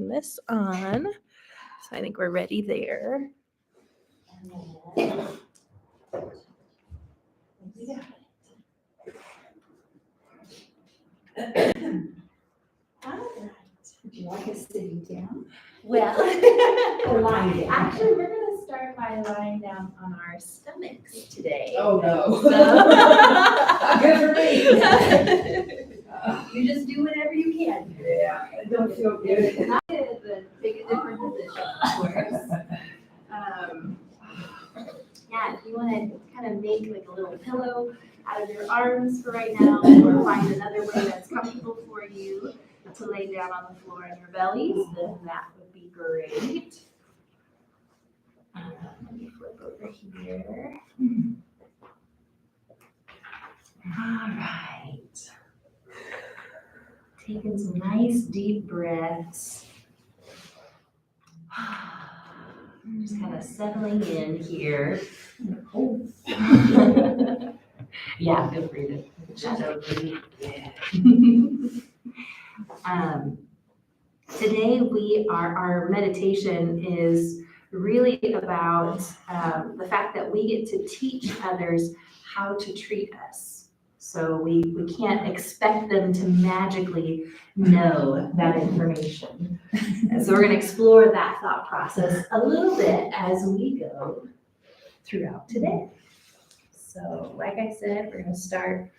this on. So I think we're ready there. Would you like us sitting down? Well, Or lying down? actually, we're going to start by lying down on our stomachs today. Oh, no. So- Good for me. You just do whatever you can. Yeah, I don't feel good. Not good, but take a different position, of course. Yeah, if you want to kind of make like a little pillow out of your arms for right now, or find another way that's comfortable for you to lay down on the floor on your bellies, then that would be great. Let me flip over here. All right. Taking some nice deep breaths. Just kind of settling in here. Yeah, feel free to shadow breathe. Today our meditation is really about the fact that we get to teach others how to treat us. So we can't expect them to magically know that information. And so we're going to explore that thought process a little bit as we go throughout today. So like I said, we're going to start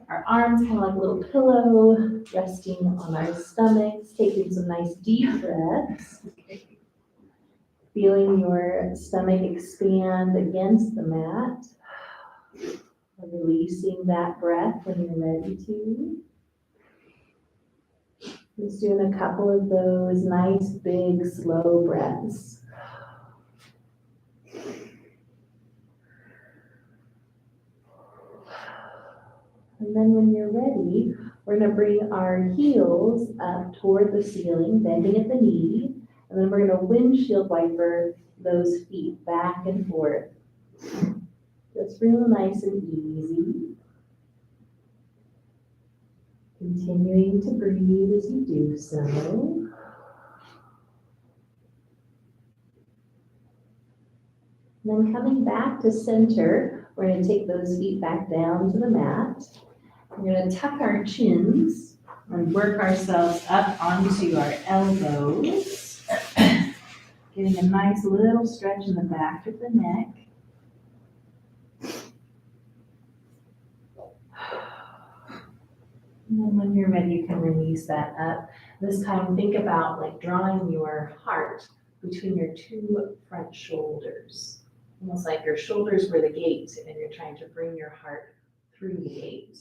our arms kind of like a little pillow, resting on our stomachs, taking some nice deep breaths. Feeling your stomach expand against the mat. Releasing that breath when you're ready to. Just doing a couple of those nice, big, slow breaths. And then when you're ready, we're going to bring our heels up toward the ceiling, bending at the knee. And then we're going to windshield wiper those feet back and forth. Just real nice and easy. Continuing to breathe as you do so. And then coming back to center, we're going to take those feet back down to the mat. We're going to tuck our chins and work ourselves up onto our elbows. Getting a nice little stretch in the back of the neck. And then when you're ready, you can release that up. This time, think about like drawing your heart between your two front shoulders. Almost like your shoulders were the gate and you're trying to bring your heart through the gate.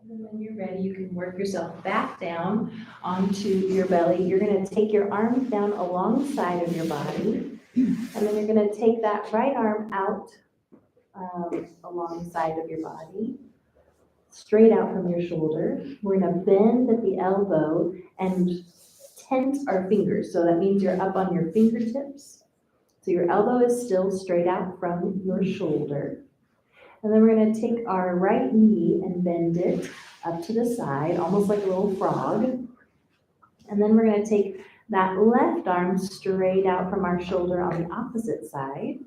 And then when you're ready, you can work yourself back down onto your belly. You're going to take your arms down alongside of your body. And then you're going to take that right arm out alongside of your body, straight out from your shoulder. We're going to bend at the elbow and tense our fingers. So that means you're up on your fingertips. So your elbow is still straight out from your shoulder. And then we're going to take our right knee and bend it up to the side, almost like a little frog. And then we're going to take that left arm straight out from our shoulder on the opposite side.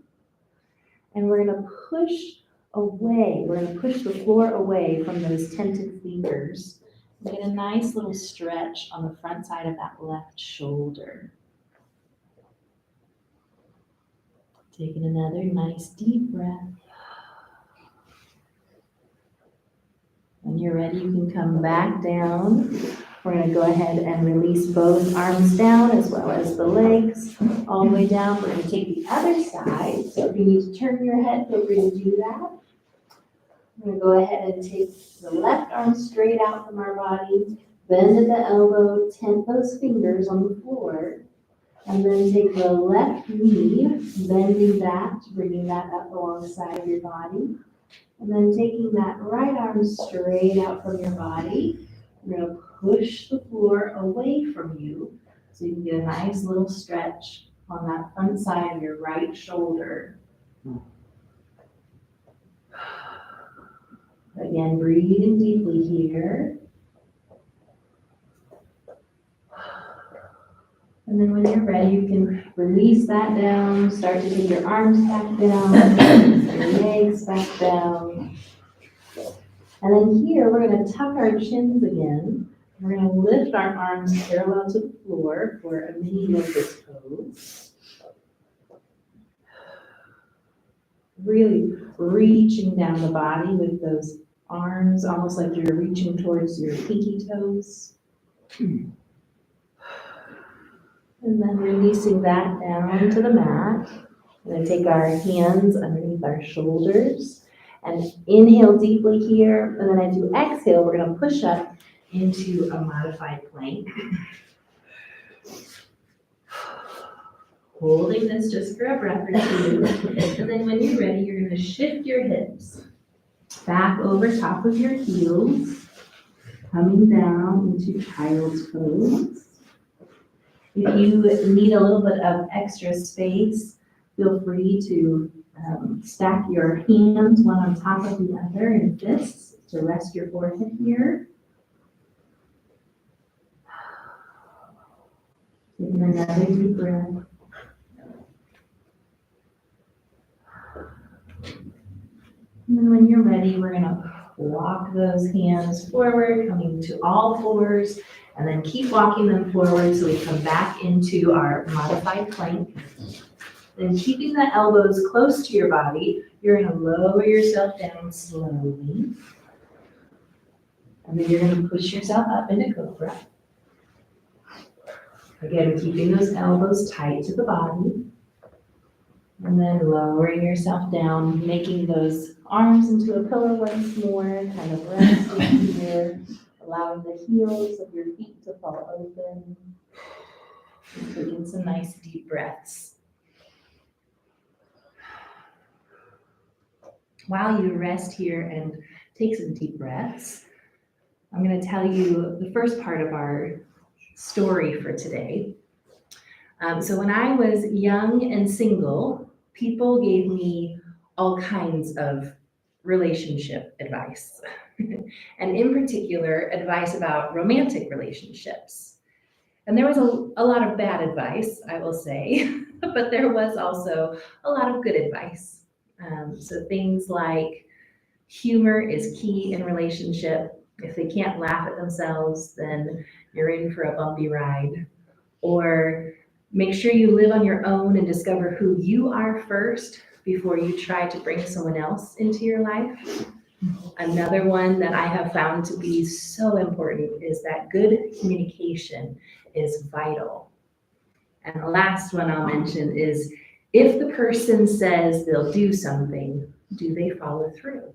And we're going to push away. We're going to push the floor away from those tented fingers. Get a nice little stretch on the front side of that left shoulder. Taking another nice deep breath. When you're ready, you can come back down. We're going to go ahead and release both arms down as well as the legs all the way down. We're going to take the other side. So if you need to turn your head, feel free to do that. We're going to go ahead and take the left arm straight out from our body, bend at the elbow, tent those fingers on the floor, and then take the left knee, bending that, bringing that up alongside of your body. And then taking that right arm straight out from your body, you're going to push the floor away from you so you can get a nice little stretch on that front side of your right shoulder. Again, breathing deeply here. And then when you're ready, you can release that down, start to take your arms back down, your legs back down. And then here, we're gonna tuck our chins again. We're gonna lift our arms parallel to the floor for a mini locust pose. Really reaching down the body with those arms, almost like you're reaching towards your pinky toes. And then releasing that down to the mat. We're gonna take our hands underneath our shoulders and inhale deeply here. And then as you exhale, we're gonna push up into a modified plank. Holding this just for a breath or two. And then when you're ready, you're gonna shift your hips back over top of your heels, coming down into child's pose. If you need a little bit of extra space, feel free to stack your hands one on top of the other in fists to rest your forehead here. Taking another deep breath. And then when you're ready, we're gonna walk those hands forward, coming to all fours, and then keep walking them forward so we come back into our modified plank. Then keeping the elbows close to your body, you're gonna lower yourself down slowly. And then you're gonna push yourself up into cobra. Again, keeping those elbows tight to the body. And then lowering yourself down, making those arms into a pillow once more, kind of resting here, allowing the heels of your feet to fall open. And taking some nice deep breaths. While you rest here and take some deep breaths, I'm going to tell you the first part of our story for today. So when I was young and single, people gave me all kinds of relationship advice, and in particular, advice about romantic relationships. And there was a lot of bad advice, I will say, but there was also a lot of good advice. So things like humor is key in relationship. If they can't laugh at themselves, then you're in for a bumpy ride. Or make sure you live on your own and discover who you are first before you try to bring someone else into your life. Another one that I have found to be so important is that good communication is vital. And the last one I'll mention is, if the person says they'll do something, do they follow through?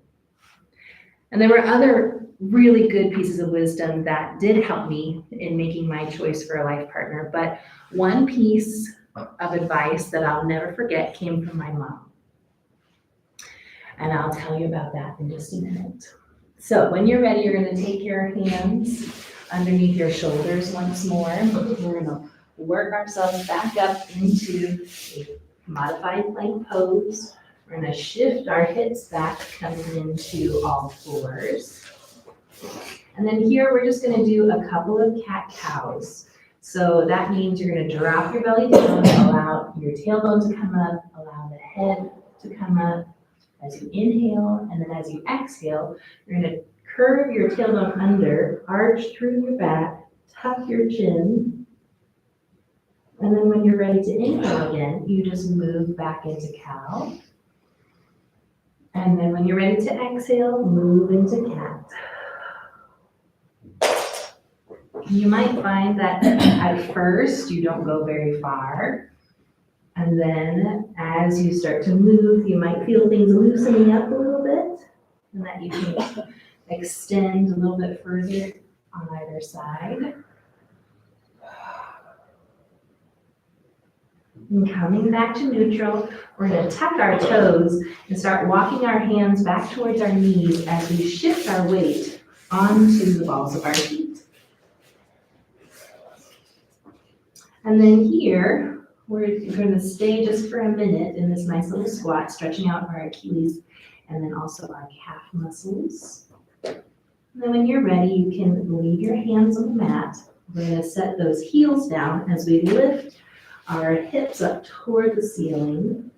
And there were other really good pieces of wisdom that did help me in making my choice for a life partner, but one piece of advice that I'll never forget came from my mom. And I'll tell you about that in just a minute. So when you're ready, you're gonna take your hands underneath your shoulders once more. We're gonna work ourselves back up into a modified plank pose. We're gonna shift our hips back, coming into all fours. And then here, we're just gonna do a couple of cat-cows. So that means you're gonna drop your belly down, allow your tailbone to come up, allow the head to come up as you inhale, and then as you exhale, you're gonna curve your tailbone under, arch through your back, tuck your chin, and then when you're ready to inhale again, you just move back into cow. And then when you're ready to exhale, move into cat. You might find that at first you don't go very far. And then as you start to move, you might feel things loosening up a little bit, and that you can extend a little bit further on either side. And coming back to neutral, we're going to tuck our toes and start walking our hands back towards our knees as we shift our weight onto the balls of our feet. And then here, we're going to stay just for a minute in this nice little squat, stretching out our Achilles and then also our calf muscles. And then when you're ready, you can leave your hands on the mat We're going to set those heels down as we lift our hips up toward the ceiling.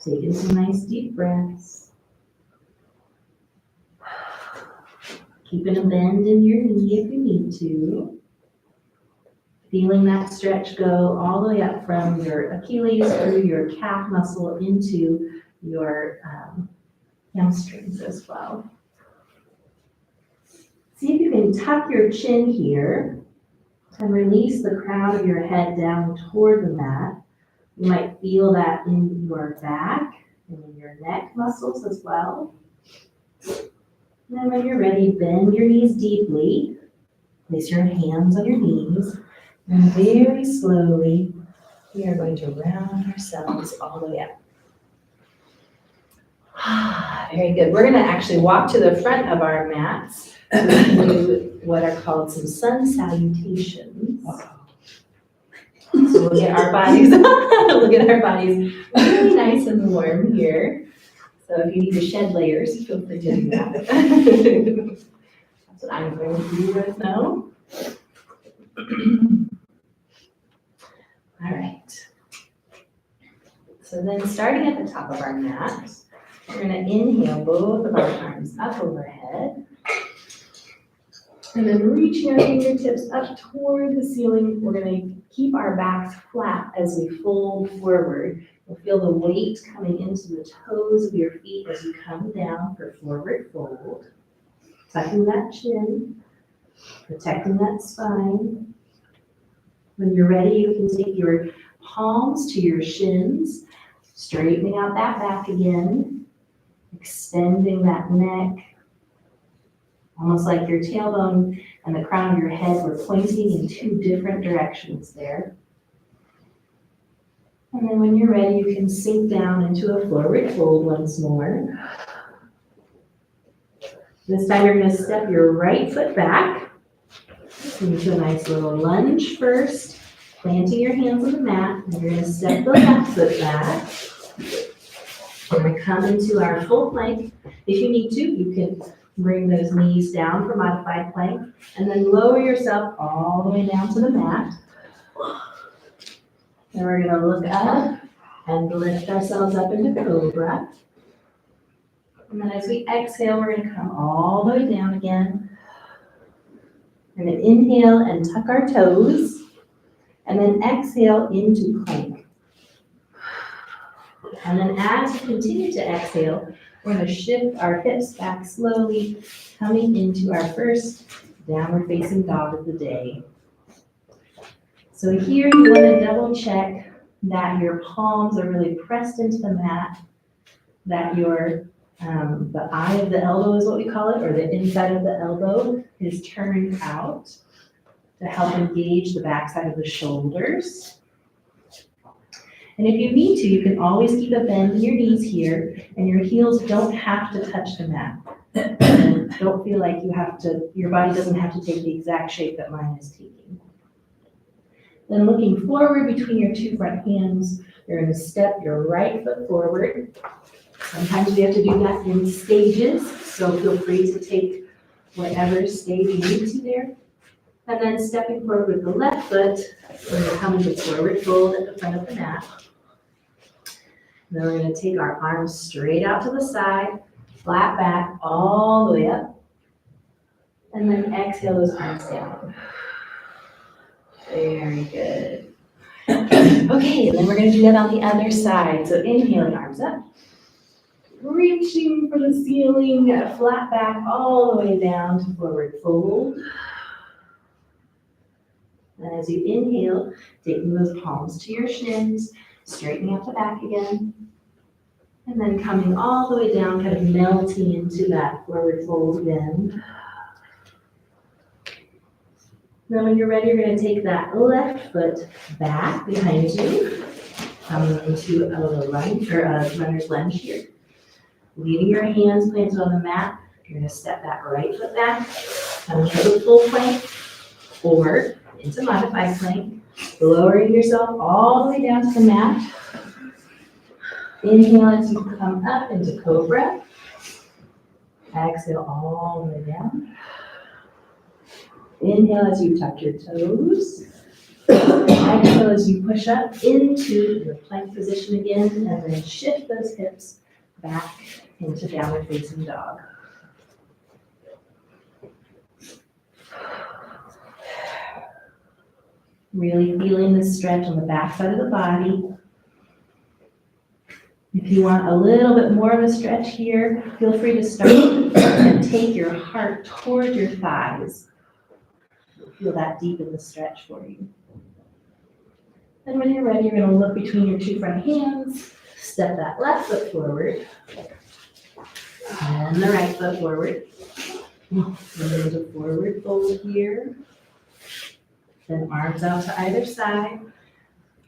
Taking some nice deep breaths. Keeping a bend in your knee if you need to. Feeling that stretch go all the way up from your Achilles through your calf muscle into your hamstrings as well. See if you can tuck your chin here and release the crown of your head down toward the mat. You might feel that in your back and in your neck muscles as well. And then when you're ready, bend your knees deeply. Place your hands on your knees. And very slowly, we are going to round ourselves all the way up. Very good. We're going to actually walk to the front of our mats and do what are called some sun salutations. So we'll get our bodies, really nice and warm here. So if you need to shed layers, feel free to do that. That's what I'm going to do right now. All right. So then starting at the top of our mat, we're going to inhale both of our arms up overhead. And then reaching our fingertips up toward the ceiling, we're going to keep our backs flat as we fold forward. You'll feel the weight coming into the toes of your feet as you come down for forward fold. Tucking that chin, protecting that spine. When you're ready, you can take your palms to your shins, straightening out that back again, extending that neck, almost like your tailbone and the crown of your head were pointing in two different directions there. And then when you're ready, you can sink down into a forward fold once more. This time you're going to step your right foot back into a nice little lunge first, planting your hands on the mat, and you're going to step the left foot back. We're going to come into our full plank. If you need to, you can bring those knees down for modified plank, and then lower yourself all the way down to the mat. Then we're going to look up and lift ourselves up into cobra. And then as we exhale, we're going to come all the way down again. We're going to inhale and tuck our toes, and then exhale into plank. And then as we continue to exhale, we're going to shift our hips back slowly, coming into our first downward facing dog of the day. So here you want to double check that your palms are really pressed into the mat, that your the eye of the elbow is what we call it, or the inside of the elbow is turned out to help engage the backside of the shoulders. And if you need to, you can always keep a bend in your knees here, and your heels don't have to touch the mat. Don't feel like your body doesn't have to take the exact shape that mine is taking. Then looking forward between your two front hands, you're going to step your right foot forward. Sometimes we have to do that in stages, so feel free to take whatever stage you need to there. And then stepping forward with the left foot, we're going to come into forward fold at the front of the mat. And then we're going to take our arms straight out to the side, flat back all the way up. And then exhale those arms down. Very good. Okay, and then we're going to do that on the other side. So inhaling, arms up. Reaching for the ceiling, flat back all the way down to forward fold. And as you inhale, taking those palms to your shins, straightening out the back again. And then coming all the way down, kind of melting into that forward fold again. Then when you're ready, you're going to take that left foot back behind you, coming into a little lunge, or a runner's lunge here. Leaving your hands planted on the mat, you're going to step that right foot back, coming into a full plank, or into modified plank, lowering yourself all the way down to the mat. Inhale as you come up into cobra. Exhale all the way down. Inhale as you tuck your toes. Exhale as you push up into your plank position again, and then shift those hips back into downward facing dog. Really feeling the stretch on the back side of the body. If you want a little bit more of a stretch here, feel free to start and take your heart toward your thighs. Feel that deep in the stretch for you. And when you're ready, you're going to look between your two front hands, step that left foot forward, and the right foot forward. And there's a forward fold here. Then arms out to either side,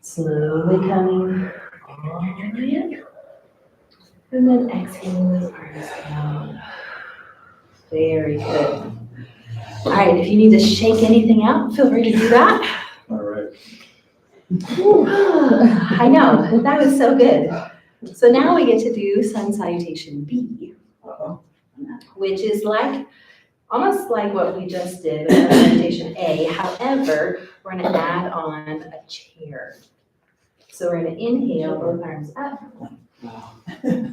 slowly coming all the way in. And then exhaling those arms down. Very good. All right, if you need to shake anything out, feel free to do that. All right. I know, that was so good. So now we get to do sun salutation B, which is like, almost like what we just did with sun salutation A. However, we're gonna add on a chair. So we're gonna inhale, both arms up. And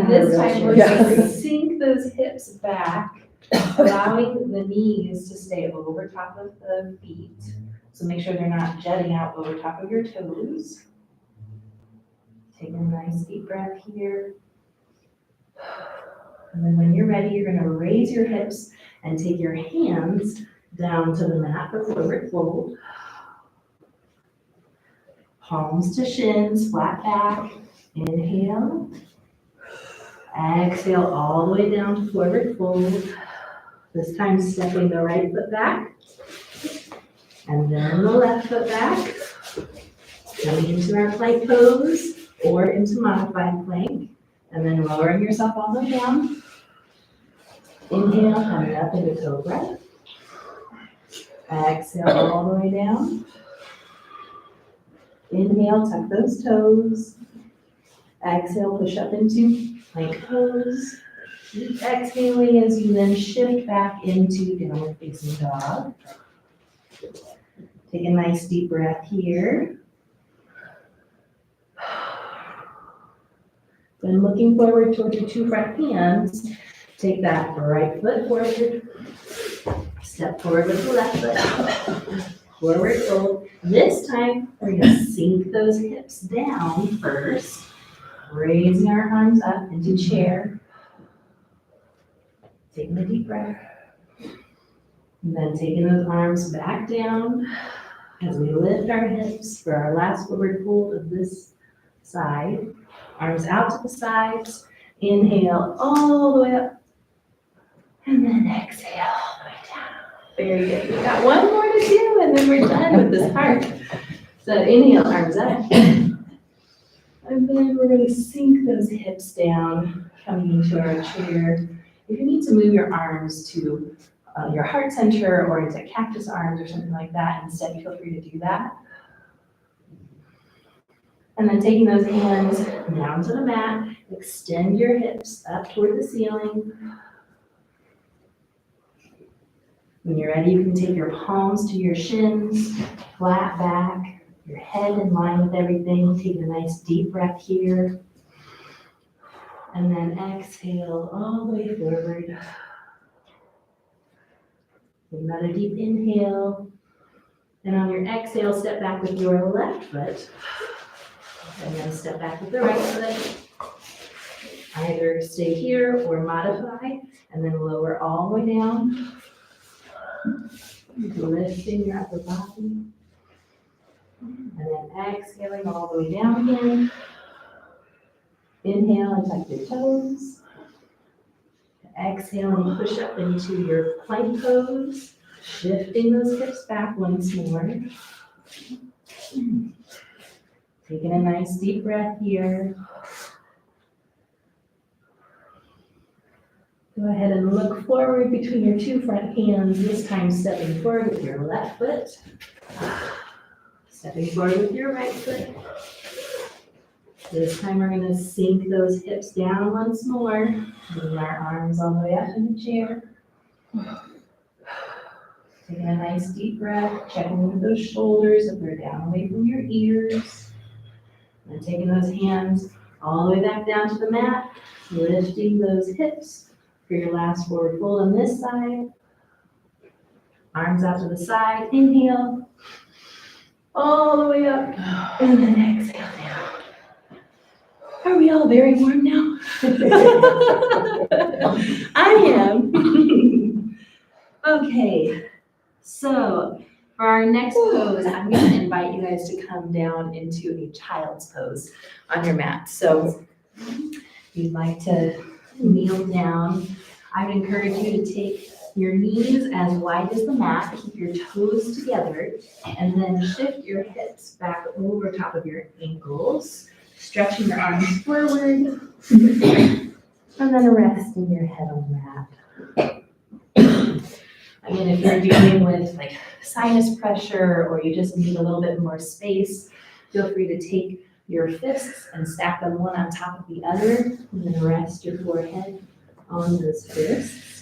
this time we're gonna sink those hips back, allowing the knees to stay over top of the feet. So make sure they're not jutting out over top of your toes. Take a nice deep breath here. And then when you're ready, you're gonna raise your hips and take your hands down to the mat for forward fold. Palms to shins, flat back. Inhale. Exhale all the way down to forward fold. This time stepping the right foot back. And then the left foot back. Coming into our plank pose or into modified plank. And then lowering yourself all the way down. Inhale, coming up into cobra. Exhale all the way down. Inhale, tuck those toes. Exhale, push up into plank pose. Keep exhaling as you then shift back into downward facing dog. Take a nice deep breath here. Then looking forward toward your two front hands, take that right foot forward. Step forward with the left foot. Forward fold. This time, we're gonna sink those hips down first. Raising our arms up into chair. Taking a deep breath. And then taking those arms back down as we lift our hips for our last forward fold of this side. Arms out to the sides. Inhale all the way up. And then exhale all the way down. Very good. We've got one more to do and then we're done with this part. So inhale, arms up. And then we're going to sink those hips down, coming into our chair. If you need to move your arms to your heart center or into cactus arms or something like that, instead feel free to do that. And then taking those hands down to the mat, extend your hips up toward the ceiling. When you're ready, you can take your palms to your shins, flat back. Your head in line with everything. Take a nice deep breath here. And then exhale all the way forward. Take another deep inhale. And on your exhale, step back with your left foot. And then step back with the right foot. Either stay here or modify. And then lower all the way down. Lifting your upper body. And then exhaling all the way down again. Inhale and tuck your toes. Exhale and push up into your plank pose. Shifting those hips back once more. Taking a nice deep breath here. Go ahead and look forward between your two front hands, this time stepping forward with your left foot. Stepping forward with your right foot. This time we're going to sink those hips down once more. Moving our arms all the way up in the chair. Taking a nice deep breath, checking with those shoulders if they're down away from your ears. And taking those hands all the way back down to the mat, lifting those hips for your last forward fold on this side. Arms out to the side, inhale. All the way up, and then exhale down. Are we all very warm now? I am. Okay, so for our next pose, I'm going to invite you guys to come down into a child's pose on your mat. So if you'd like to kneel down, I would encourage you to take your knees as wide as the mat, keep your toes together, and then shift your hips back over top of your ankles, stretching your arms forward, and then resting your head on the mat. Again, if you're dealing with like sinus pressure or you just need a little bit more space, feel free to take your fists and stack them one on top of the other, and then rest your forehead on those fists.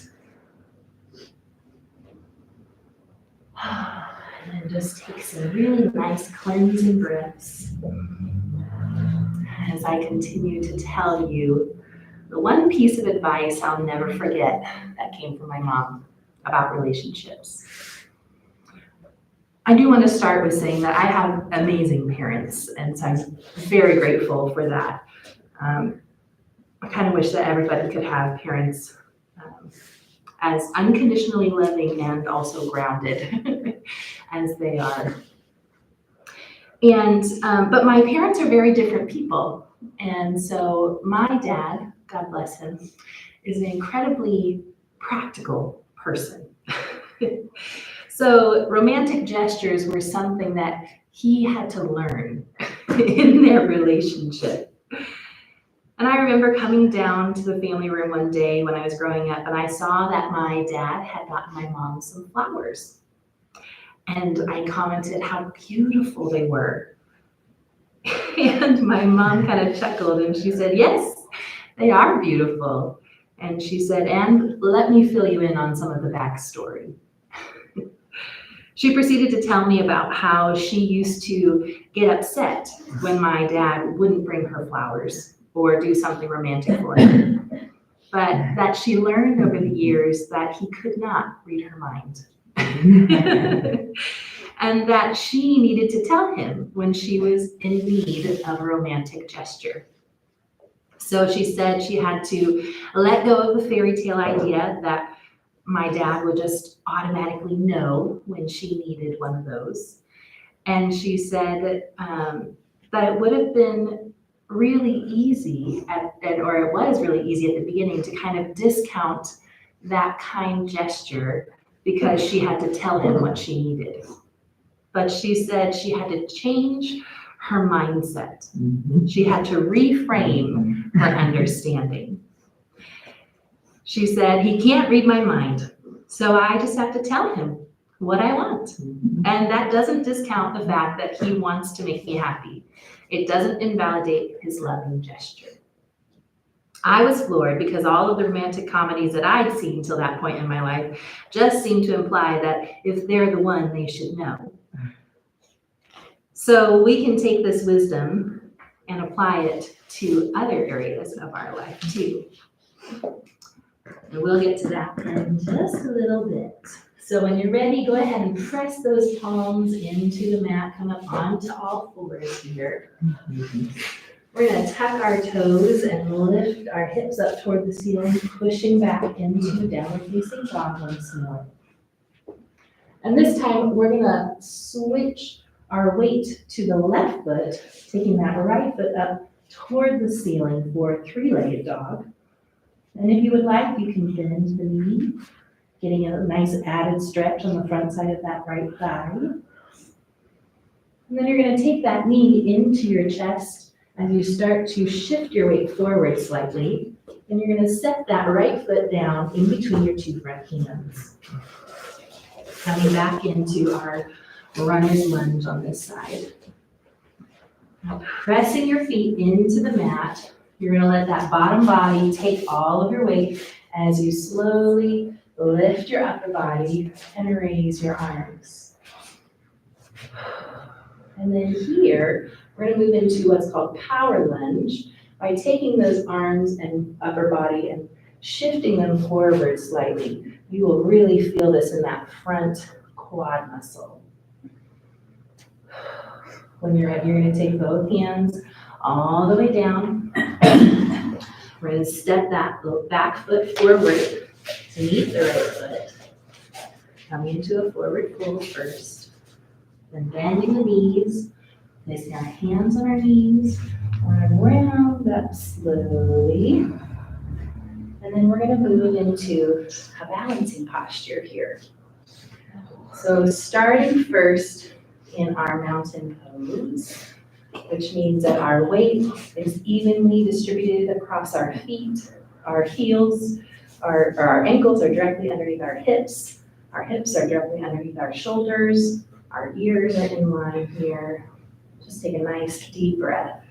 And then just take some really nice cleansing breaths as I continue to tell you the one piece of advice I'll never forget that came from my mom about relationships. I do want to start with saying that I have amazing parents, and so I'm very grateful for that. I kind of wish that everybody could have parents as unconditionally loving and also grounded as they are. And, but my parents are very different people. And so my dad, God bless him, is an incredibly practical person. So romantic gestures were something that he had to learn in their relationship. And I remember coming down to the family room one day when I was growing up, and I saw that my dad had gotten my mom some flowers. And I commented how beautiful they were. And my mom kind of chuckled and she said, "Yes, they are beautiful." And she said, "And let me fill you in on some of the backstory." She proceeded to tell me about how she used to get upset when my dad wouldn't bring her flowers or do something romantic for her, but that she learned over the years that he could not read her mind. And that she needed to tell him when she was in need of a romantic gesture. So she said she had to let go of the fairy tale idea that my dad would just automatically know when she needed one of those. And she said that it would have been really easy, or it was really easy at the beginning to kind of discount that kind gesture because she had to tell him what she needed. But she said she had to change her mindset. She had to reframe her understanding. She said, "He can't read my mind, so I just have to tell him what I want." And that doesn't discount the fact that he wants to make me happy. It doesn't invalidate his loving gesture. I was floored because all of the romantic comedies that I'd seen till that point in my life just seemed to imply that if they're the one, they should know. So we can take this wisdom and apply it to other areas of our life too. And we'll get to that in just a little bit. So when you're ready, go ahead and press those palms into the mat, come up onto all fours here. We're gonna tuck our toes and lift our hips up toward the ceiling, pushing back into downward facing dog once more. And this time, we're gonna switch our weight to the left foot, taking that right foot up toward the ceiling for three-legged dog. And if you would like, you can bend the knee, getting a nice added stretch on the front side of that right thigh. And then you're gonna take that knee into your chest as you start to shift your weight forward slightly. And you're gonna set that right foot down in between your two front hands. Coming back into our runner's lunge on this side. Now pressing your feet into the mat, you're gonna let that bottom body take all of your weight as you slowly lift your upper body and raise your arms. And then here, we're gonna move into what's called power lunge by taking those arms and upper body and shifting them forward slightly. You will really feel this in that front quad muscle. When you're ready, you're gonna take both hands all the way down. We're gonna step that back foot forward to meet the right foot. Coming into a forward fold first. Then bending the knees, placing our hands on our knees. We're gonna round up slowly. And then we're gonna move into a balancing posture here. So starting first in our mountain pose, which means that our weight is evenly distributed across our feet, our heels, our ankles are directly underneath our hips are directly underneath our shoulders, our ears are in line here. Just take a nice deep breath.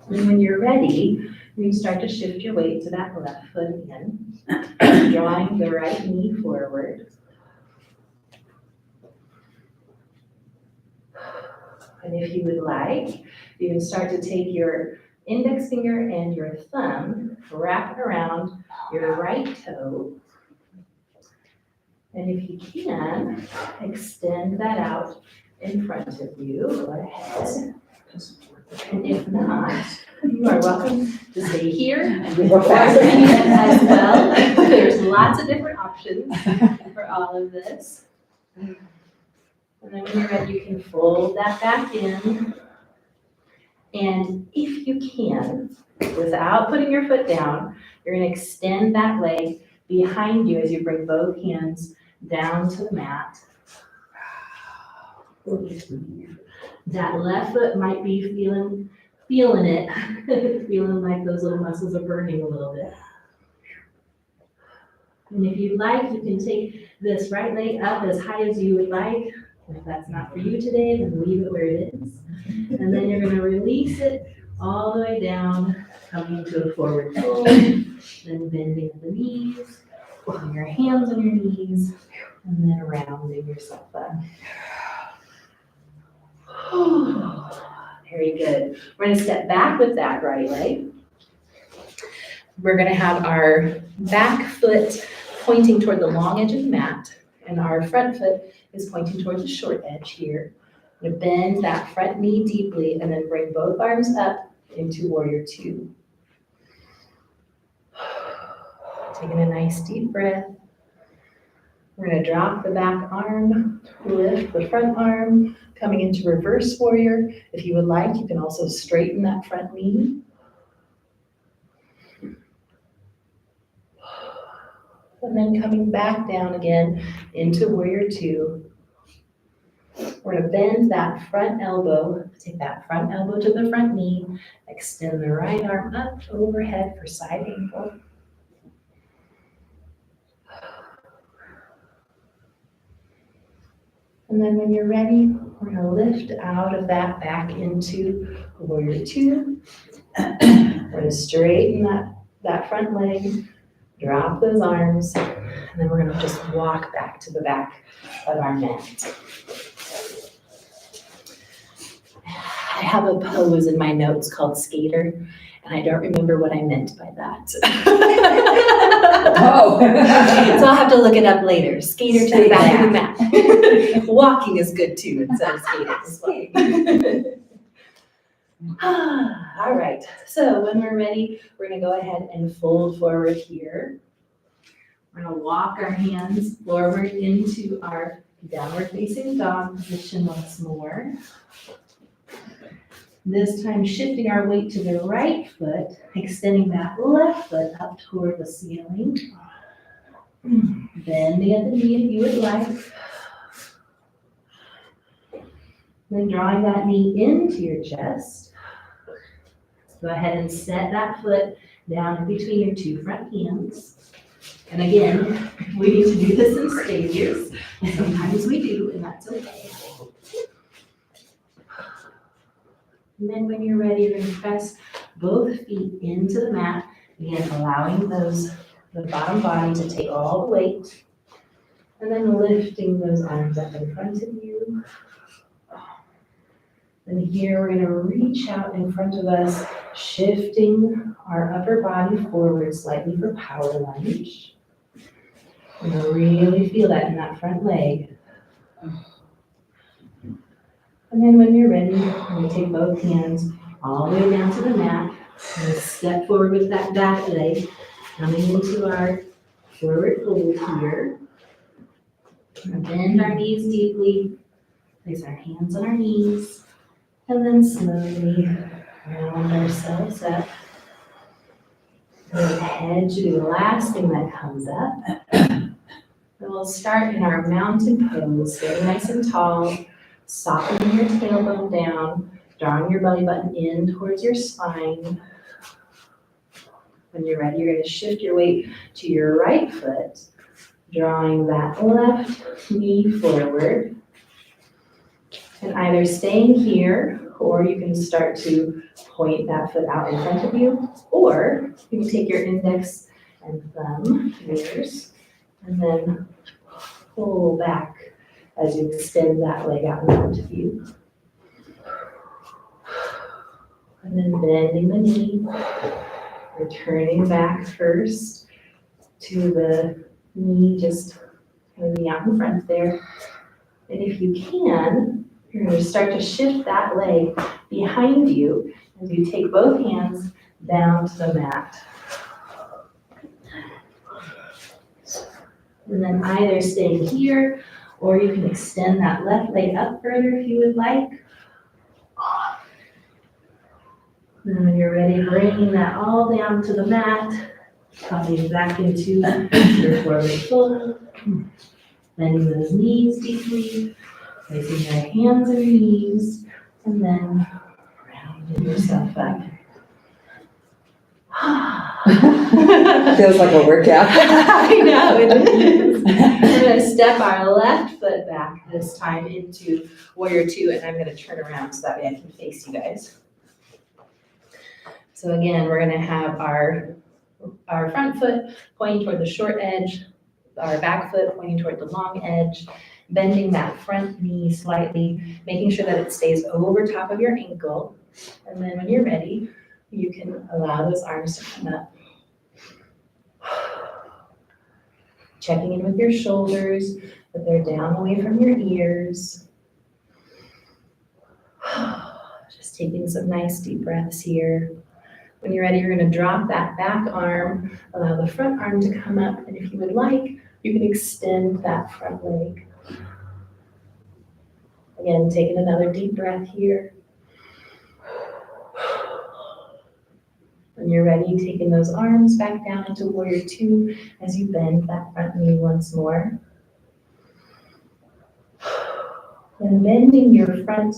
And when you're ready, you can start to shift your weight to that left foot again, drawing the right knee forward. And if you would like, you can start to take your index finger and your thumb, wrap it around your right toe. And if you can, extend that out in front of you. Go ahead. And if not, you are welcome to stay here and work as well. There's lots of different options for all of this. And then when you're ready, you can fold that back in. And if you can, without putting your foot down, you're gonna extend that leg behind you as you bring both hands down to the mat. That left foot might be feeling it, feeling like those little muscles are burning a little bit. And if you'd like, you can take this right leg up as high as you would like. If that's not for you today, then leave it where it is. And then you're gonna release it all the way down, coming into a forward fold, then bending at the knees, putting your hands on your knees, and then rounding yourself up. Very good. We're gonna step back with that right leg. We're gonna have our back foot pointing toward the long edge of the mat, and our front foot is pointing towards the short edge here. We're gonna bend that front knee deeply and then bring both arms up into warrior two. Taking a nice deep breath. We're gonna drop the back arm, lift the front arm, coming into reverse warrior. If you would like, you can also straighten that front knee. And then coming back down again into warrior two. We're gonna bend that front elbow, take that front elbow to the front knee, extend the right arm up overhead for side angle. And then when you're ready, we're gonna lift out of that back into warrior two. We're gonna straighten that front leg, drop those arms, and then we're gonna just walk back to the back of our mat. I have a pose in my notes called skater, and I don't remember what I meant by that. Oh. So I'll have to look it up later. Skater to the back of the mat. Walking is good too, instead of skating. All right, so when we're ready, we're gonna go ahead and fold forward here. We're gonna walk our hands forward into our downward facing dog position once more. This time shifting our weight to the right foot, extending that left foot up toward the ceiling. Bending at the knee if you would like. Then drawing that knee into your chest. Go ahead and set that foot down in between your two front hands. And again, we need to do this in stages. Sometimes we do, and that's okay. And then when you're ready, you're going to press both feet into the mat. Again, allowing the bottom body to take all the weight. And then lifting those arms up in front of you. And here we're gonna reach out in front of us, shifting our upper body forward slightly for power lunge. We're gonna really feel that in that front leg. And then when you're ready, we're gonna take both hands all the way down to the mat. And step forward with that back leg, coming into our forward fold here. We're gonna bend our knees deeply, place our hands on our knees. And then slowly round ourselves up. Go ahead to do the last thing that comes up. And we'll start in our mountain pose, stay nice and tall, softening your tailbone down, drawing your belly button in towards your spine. When you're ready, you're going to shift your weight to your right foot, drawing that left knee forward. And either staying here, or you can start to point that foot out in front of you, or you can take your index and thumb fingers and then pull back as you extend that leg out in front of you. And then bending the knee, returning back first to the knee, just kind of being out in front there. And if you can, you're going to start to shift that leg behind you as you take both hands down to the mat. And then either staying here, or you can extend that left leg up further if you would like. And when you're ready, bringing that all down to the mat, coming back into your forward fold, bending those knees deeply, placing your hands on your knees, and then rounding yourself up. Feels like a workout. I know, it is. We're going to step our left foot back this time into Warrior Two, and I'm going to turn around so that way I can face you guys. So again, we're going to have our front foot pointing toward the short edge, our back foot pointing toward the long edge, bending that front knee slightly, making sure that it stays over top of your ankle. And then when you're ready, you can allow those arms to come up. Checking in with your shoulders, that they're down away from your ears. Just taking some nice deep breaths here. When you're ready, you're going to drop that back arm, allow the front arm to come up, and if you would like, you can extend that front leg. Again, taking another deep breath here. When you're ready, taking those arms back down into Warrior Two as you bend that front knee once more. Then bending your front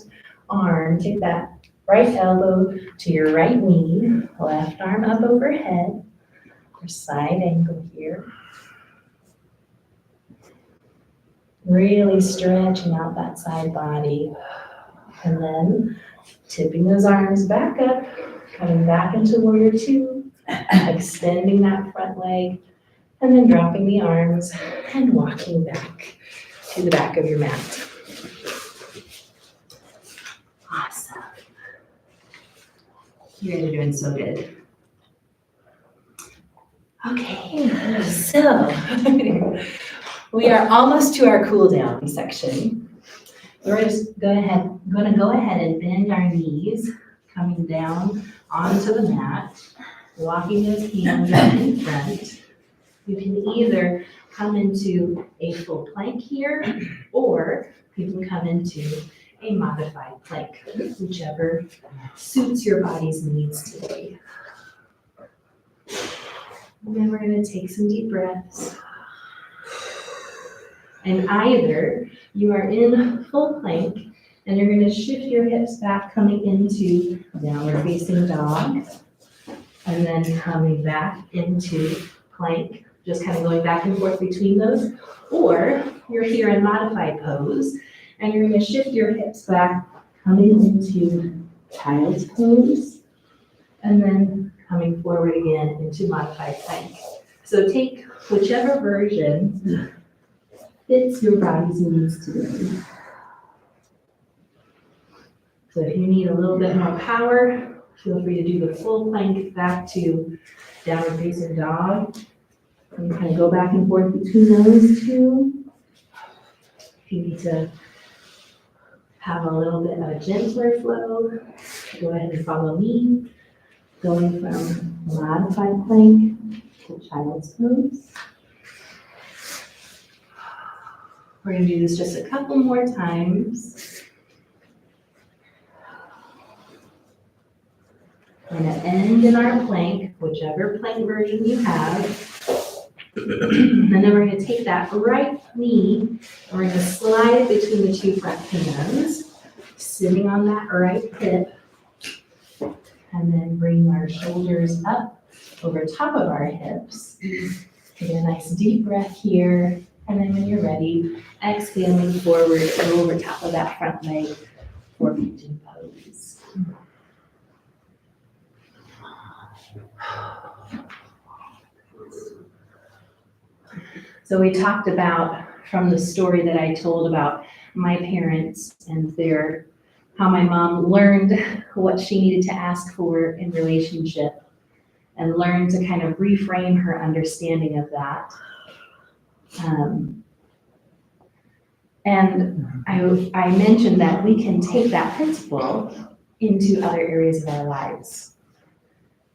arm, take that right elbow to your right knee, left arm up overhead, or side angle here. Really stretching out that side body. And then tipping those arms back up, coming back into Warrior Two, extending that front leg, and then dropping the arms and walking back to the back of your mat. Awesome. You guys are doing so good. Okay, so we are almost to our cool down section. We're just gonna go ahead and bend our knees, coming down onto the mat, walking those hands up in front. You can either come into a full plank here, or you can come into a modified plank, whichever suits your body's needs today. And then we're going to take some deep breaths. And either you are in full plank and you're going to shift your hips back, coming into downward facing dog, and then coming back into plank, just kind of going back and forth between those. Or you're here in modified pose and you're going to shift your hips back, coming into child's pose, And then coming forward again into modified plank. So take whichever version fits your body's needs today. So if you need a little bit more power, feel free to do the full plank back to downward facing dog. And kind of go back and forth between those two. If you need to have a little bit of a gentler flow, go ahead and follow me. Going from modified plank to child's pose. We're going to do this just a couple more times. We're going to end in our plank, whichever plank version you have. And then we're going to take that right knee and we're going to slide it between the two front hands, sitting on that right hip. And then bring our shoulders up over top of our hips. Take a nice deep breath here. And then when you're ready, exhaling forward and over top of that front leg for pigeon pose. So we talked about, from the story that I told about my parents and how my mom learned what she needed to ask for in relationship and learned to kind of reframe her understanding of that. And I mentioned that we can take that principle into other areas of our lives.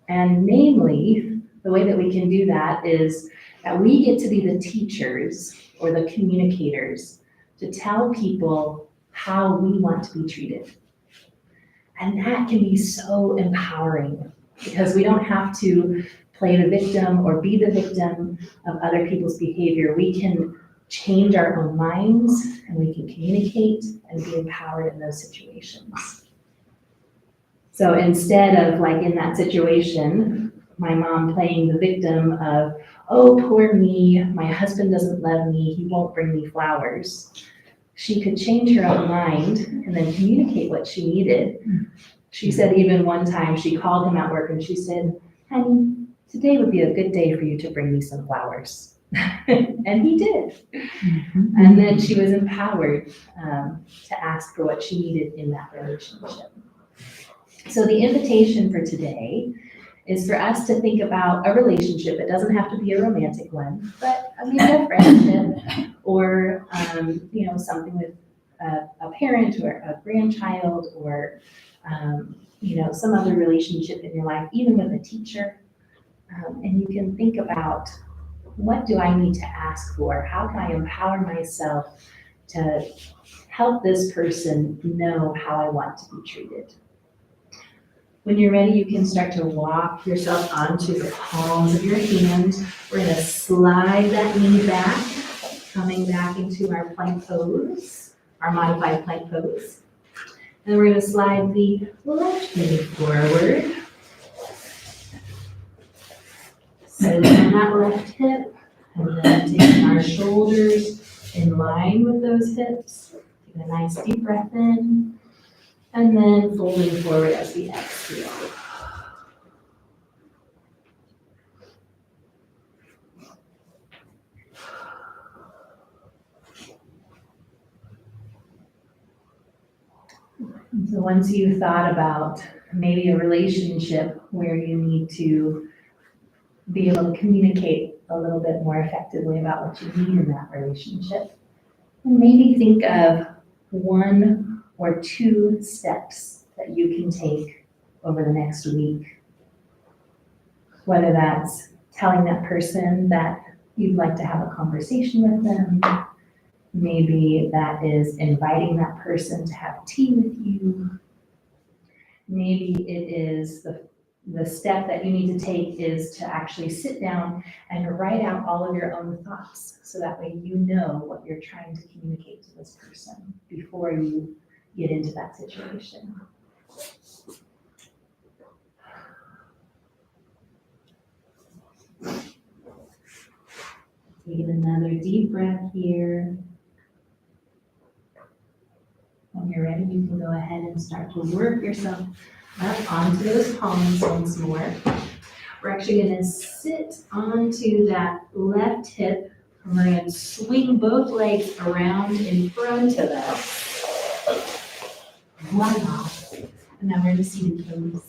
And namely, the way that we can do that is that we get to be the teachers or the communicators to tell people how we want to be treated. And that can be so empowering because we don't have to play the victim or be the victim of other people's behavior. We can change our own minds and we can communicate and be empowered in those situations. So instead of like in that situation, my mom playing the victim of, oh, poor me, my husband doesn't love me, he won't bring me flowers. She could change her own mind and then communicate what she needed. She said even one time she called him at work and she said, honey, today would be a good day for you to bring me some flowers. And he did. And then she was empowered to ask for what she needed in that relationship. So the invitation for today is for us to think about a relationship. It doesn't have to be a romantic one, but maybe a friendship or something with a parent or a grandchild or some other relationship in your life, even with a teacher. And you can think about, what do I need to ask for? How can I empower myself to help this person know how I want to be treated? When you're ready, you can start to walk yourself onto the palms of your hands. We're going to slide that knee back, coming back into our plank pose, our modified plank pose. And we're going to slide the left knee forward. Sitting on that left hip, and then taking our shoulders in line with those hips. Take a nice deep breath in. And then folding forward as we exhale. So once you've thought about maybe a relationship where you need to be able to communicate a little bit more effectively about what you need in that relationship, and maybe think of one or two steps that you can take over the next week. Whether that's telling that person that you'd like to have a conversation with them, maybe that is inviting that person to have tea with you. Maybe it is the step that you need to take is to actually sit down and write out all of your own thoughts so that way you know what you're trying to communicate to this person before you get into that situation. Take another deep breath here. When you're ready, you can go ahead and start to work yourself Up onto those palms once more. We're actually gonna sit onto that left hip. And we're gonna swing both legs around in front of us. Voila. And now we're in the seated pose.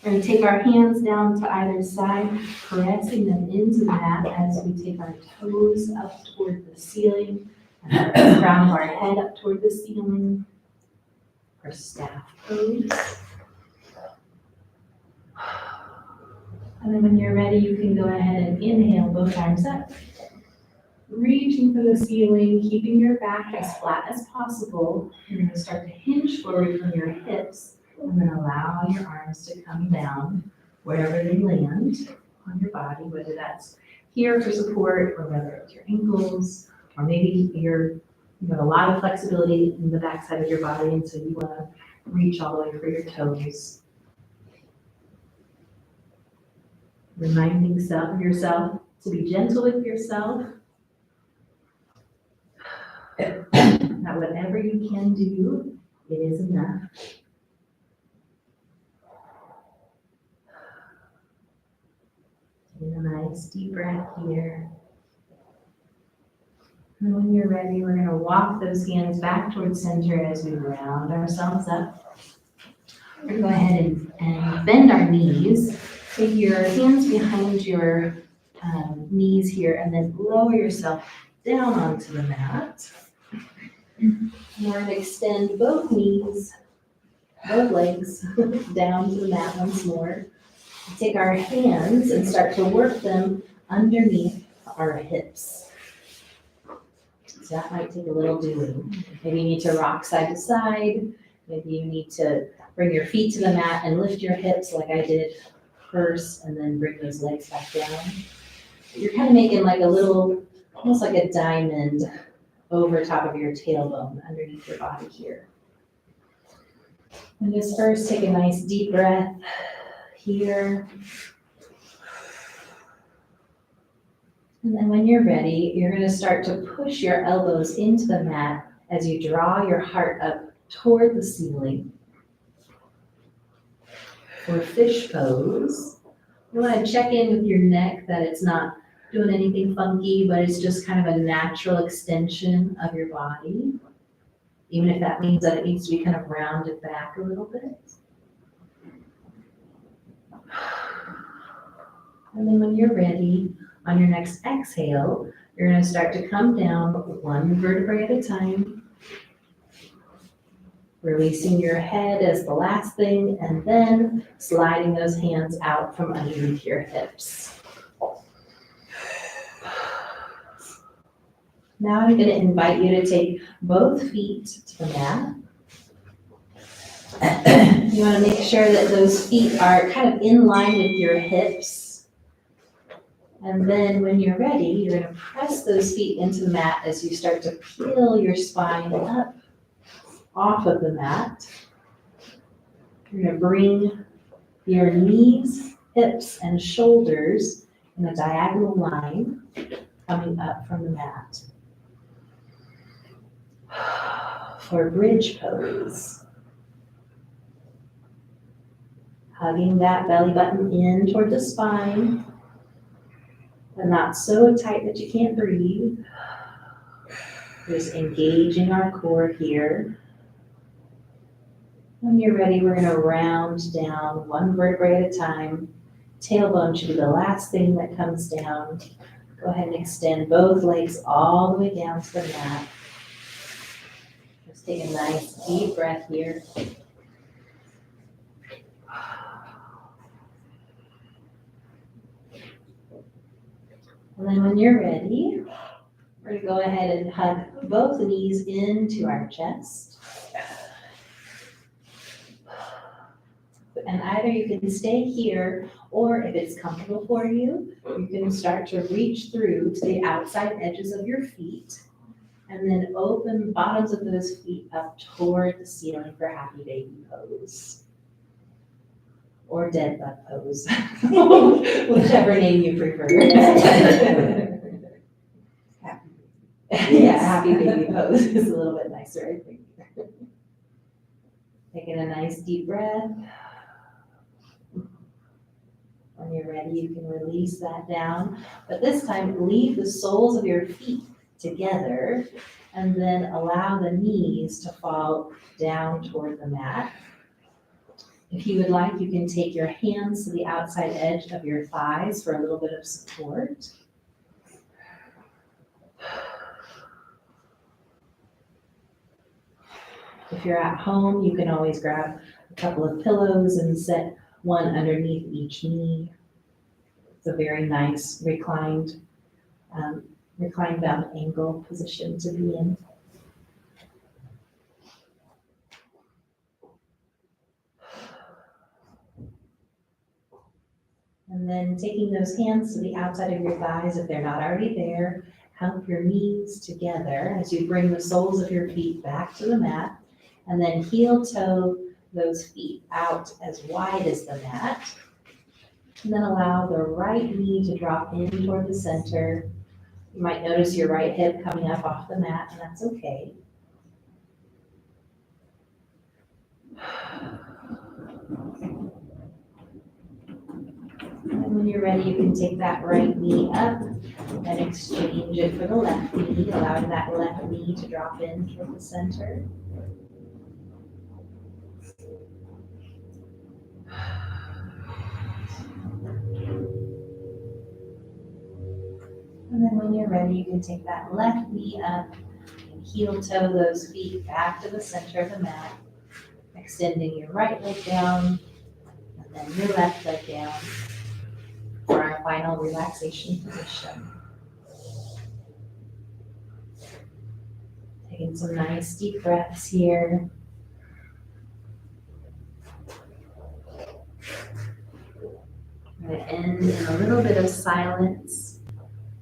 We're gonna take our hands down to either side, pressing them into the mat as we take our toes up toward the ceiling and the crown of our head up toward the ceiling. Our staff pose. And then when you're ready, you can go ahead and inhale both arms up, reaching for the ceiling, keeping your back as flat as possible. You're gonna start to hinge forward from your hips and then allow your arms to come down wherever they land on your body, whether that's here for support or whether it's your ankles, or maybe you have a lot of flexibility in the backside of your body and so you wanna reach all the way for your toes. Reminding yourself to be gentle with yourself. That whatever you can do, it is enough. Take a nice deep breath here. And when you're ready, we're going to walk those hands back towards center as we round ourselves up. We're going to go ahead and bend our knees. Take your hands behind your knees here and then lower yourself down onto the mat. And we're going to extend both knees, both legs down to the mat once more. Take our hands and start to work them underneath our hips. So that might take a little doing. Maybe you need to rock side to side. Maybe you need to bring your feet to the mat and lift your hips like I did first, and then bring those legs back down. You're kind of making like a little, almost like a diamond over top of your tailbone underneath your body here. And just first take a nice deep breath here. And then when you're ready, you're going to start to push your elbows into the mat as you draw your heart up toward the ceiling. For fish pose, you want to check in with your neck that it's not doing anything funky, but it's just kind of a natural extension of your body, even if that means that it needs to be kind of rounded back a little bit. And then when you're ready, on your next exhale, you're going to start to come down one vertebrae at a time, releasing your head as the last thing, and then sliding those hands out from underneath your hips. Now I'm going to invite you to take both feet to the mat. You want to make sure that those feet are kind of in line with your hips. And then when you're ready, you're going to press those feet into the mat as you start to peel your spine up off of the mat. You're going to bring your knees, hips, and shoulders in a diagonal line coming up from the mat. For bridge pose. Hugging that belly button in toward the spine, but not so tight that you can't breathe. Just engaging our core here. When you're ready, we're going to round down one vertebrae at a time. Tailbone should be the last thing that comes down. Go ahead and extend both legs all the way down to the mat. Just take a nice deep breath here. And then when you're ready, we're going to go ahead and hug both knees into our chest. And either you can stay here, or if it's comfortable for you, you can start to reach through to the outside edges of your feet, and then open the bottoms of those feet up toward the ceiling for happy baby pose. Or dead bug pose, whichever name you prefer. Yeah, happy baby pose is a little bit nicer, I think. Taking a nice deep breath. When you're ready, you can release that down, but this time leave the soles of your feet together and then allow the knees to fall down toward the mat. If you would like, you can take your hands to the outside edge of your thighs for a little bit of support. If you're at home, you can always grab a couple of pillows and set one underneath each knee. It's a very nice reclined bound angle position to be in. And then taking those hands to the outside of your thighs, if they're not already there, help your knees together as you bring the soles of your feet back to the mat, and then heel toe those feet out as wide as the mat. And then allow the right knee to drop in toward the center. You might notice your right hip coming up off the mat, and that's okay. And when you're ready, you can take that right knee up and exchange it for the left knee, allowing that left knee to drop in toward the center. And then when you're ready, you can take that left knee up and heel toe those feet back to the center of the mat, extending your right leg down and then your left leg down for our final relaxation position. Taking some nice deep breaths here. I'm going to end in a little bit of silence,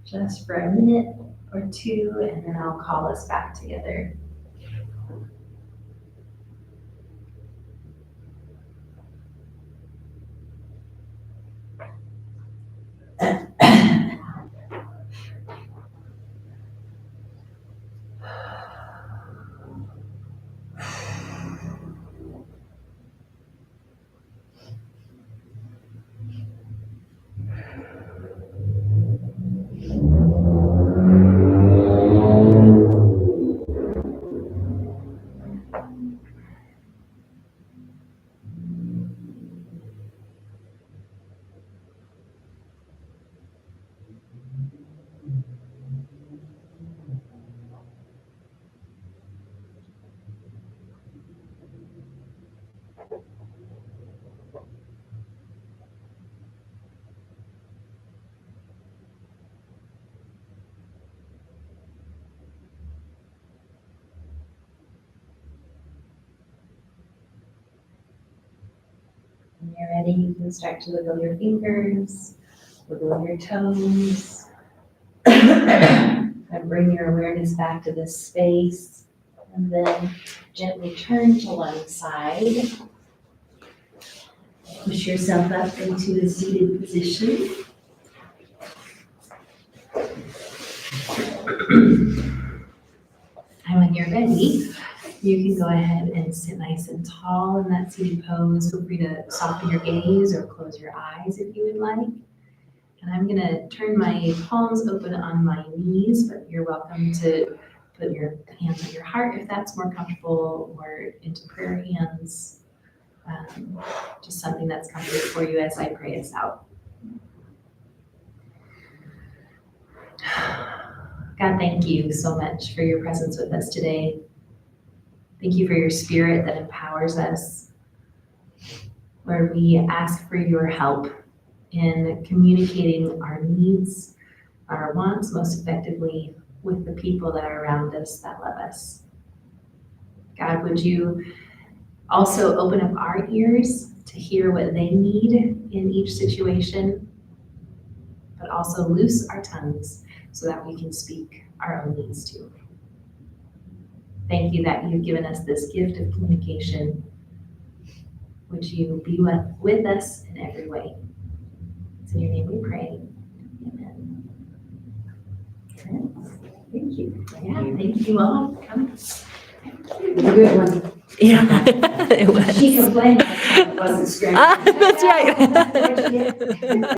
just for a minute or two, and then I'll call us back together. When you're ready, you can start to wiggle your fingers, wiggle your toes, and bring your awareness back to this space, and then gently turn to one side. Push yourself up into a seated position. And when you're ready, you can go ahead and sit nice and tall in that seated pose. Feel free to soften your gaze or close your eyes if you would like. And I'm gonna turn my palms open on my knees, but you're welcome to put your hands on your heart if that's more comfortable, or into prayer hands. Just something that's comfortable for you as I pray us out. God, thank you so much for your presence with us today. Thank you for your spirit that empowers us. Lord, we ask for your help in communicating our needs, our wants most effectively with the people that are around us that love us. God, would you also open up our ears to hear what they need in each situation, but also loose our tongues so that we can speak our own needs too. Thank you that you've given us this gift of communication. Would you be with us in every way? It's in your name we pray. Amen. Thank you. Yeah, thank you all for coming. A good one. Yeah, it was. She complained it wasn't straight. That's right.